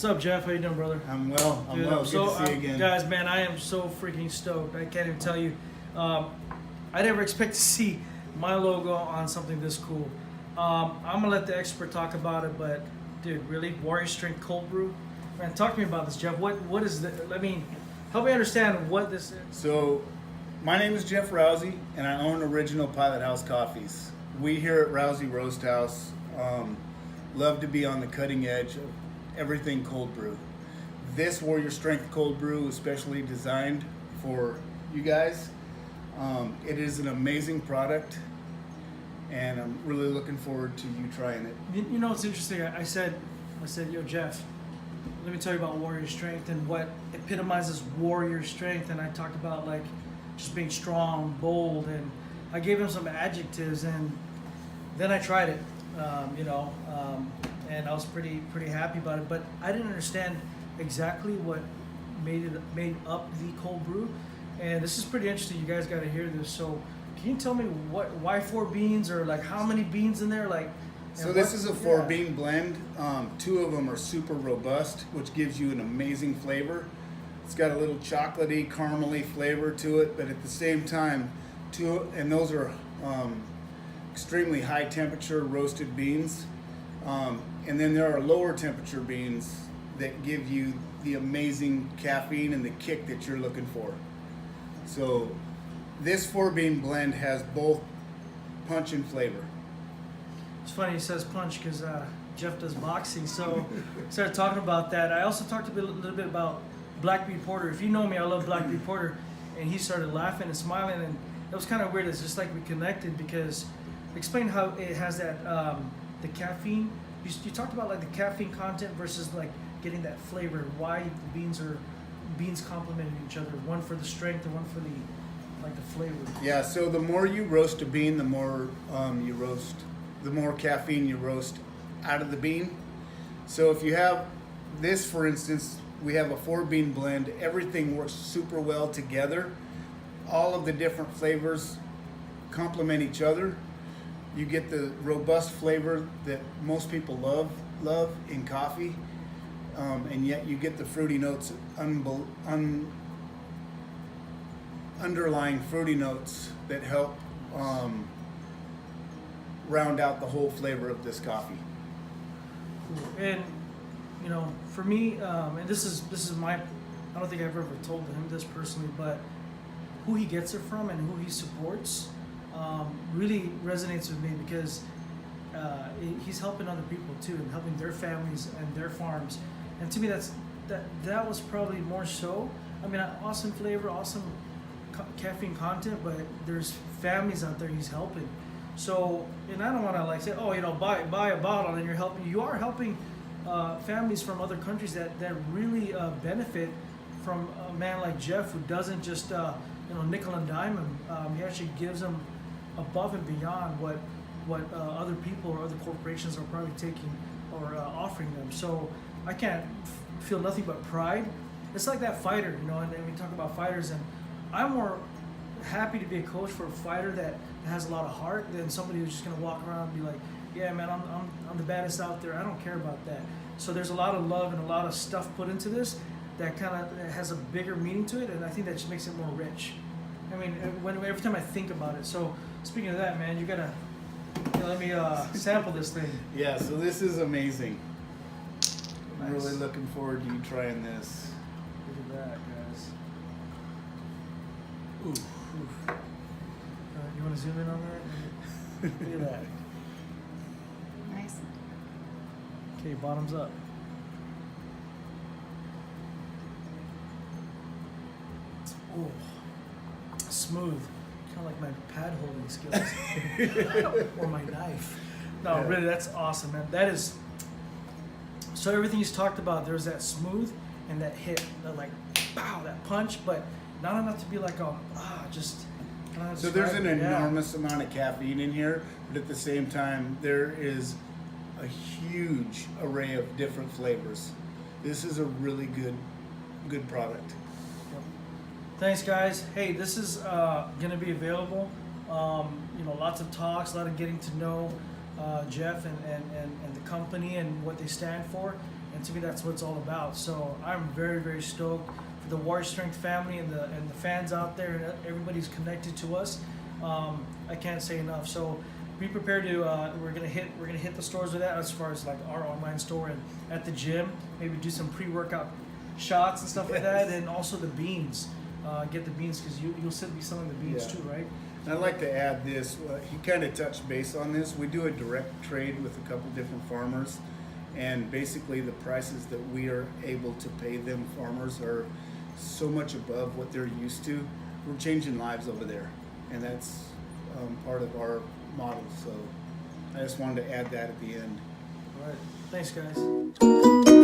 up, Jeff? How you doing, brother? I'm well. I'm Dude, well. Good to see you again. Guys, man, I am so freaking stoked. I can't even tell you. I never expect to see my logo on something this cool. I'm gonna let the expert talk about it, but dude, really, Warrior Strength Cold Brew? Man, talk to me about this, Jeff. What is the? I mean, help me understand what this is. So, my name is Jeff Rousey, and I own Original Pilot House Coffees. We here at Rousey Roast House love to be on the cutting edge of everything cold brew. This Warrior Strength Cold Brew is specially designed for you guys. It is an amazing product, and I'm really looking forward to you trying it. You know what's interesting? I said, yo, Jeff, let me tell you about Warrior Strength and what epitomizes Warrior Strength. And I talked about like just being strong, bold, and I gave him some adjectives, and then I tried it, and I was pretty happy about it. But I didn't understand exactly what made up the cold brew, and this is pretty interesting. You guys got to hear this. So, can you tell me why 4 beans, or like how many beans in there? Like, so this is a 4-bean blend. 2 of them are super robust, which gives you an amazing flavor. It's got a little chocolatey, caramely flavor to it, but at the same time, and those are extremely high temperature roasted beans. And then there are lower temperature beans that give you the amazing caffeine and the kick that you're looking for. So this 4-bean blend has both punch and flavor. It's funny he says punch because Jeff does boxing, so started talking about that. I also talked a little bit about Black Bean Porter. If you know me, I love Black Bean Porter, and he started laughing and smiling, and it was kind of weird. It's just like we connected because explain how it has that the caffeine. You talked about like the caffeine content versus like getting that flavor. Why the beans complementing each other, one for the strength and one for the flavor. Yeah. So the more you roast a bean, the more the more caffeine you roast out of the bean. So if you have this, for instance, we have a 4-bean blend. Everything works super well together. All of the different flavors complement each other. You get the robust flavor that most people love in coffee, and yet you get the fruity notes, underlying fruity notes that help round out the whole flavor of this coffee. And for me, and this is my, I don't think I've ever told him this personally, but who he gets it from and who he supports really resonates with me because he's helping other people too, and helping their families and their farms. And to me, that was probably more so. I mean, awesome flavor, awesome caffeine content, but there's families out there he's helping. So, and I don't want to like say, buy a bottle and you're helping. You are helping families from other countries that really benefit from a man like Jeff, who doesn't just nickel and dime him. He actually gives them above and beyond what other people or other corporations are probably taking or offering them. So I can't feel nothing but pride. It's like that fighter, and we talk about fighters, and I'm more happy to be a coach for a fighter that has a lot of heart than somebody who's just gonna walk around and be like, yeah, man, I'm the baddest out there. I don't care about that. So there's a lot of love and a lot of stuff put into this that kind of has a bigger meaning to it, and I think that just makes it more rich. I mean, every time I think about it. So speaking of that, man, you gotta let me sample this thing. Yeah, so this is amazing. I'm Nice. really looking forward to you trying this. Look at that, guys. Ooh. You want to zoom in on that? Look at that. Nice. Okay, bottoms up. Oh, smooth. Kind of like my pad holding skills. Or my knife. No, Yeah. really, that's awesome, man. That is. So everything he's talked about, there's that smooth and that hit, that like, pow, that punch, but not enough to be like, just. So there's an Yeah. enormous amount of caffeine in here, but at the same time, there is a huge array of different flavors. This is a really good product. Thanks, guys. Hey, this is going to be available. Lots of talks, a lot of getting to know Jeff and the company and what they stand for. and to me that's what it's all about. So I'm very, very stoked for the Warrior Strength family and the fans out there, and everybody's connected to us. I can't say enough. So be prepared to we're gonna hit the stores with that, as far as like our online store, and at the gym maybe do some pre-workout shots and stuff like that, and also the beans. Get the beans, because you'll be selling the beans Yeah. too, right? And I'd like to add this. He kind of touched base on this. We do a direct trade with a couple different farmers, and basically the prices that we are able to pay them farmers are so much above what they're used to. We're changing lives over there, and that's part of our model. So I just wanted to add that at the end. All right. Thanks, guys.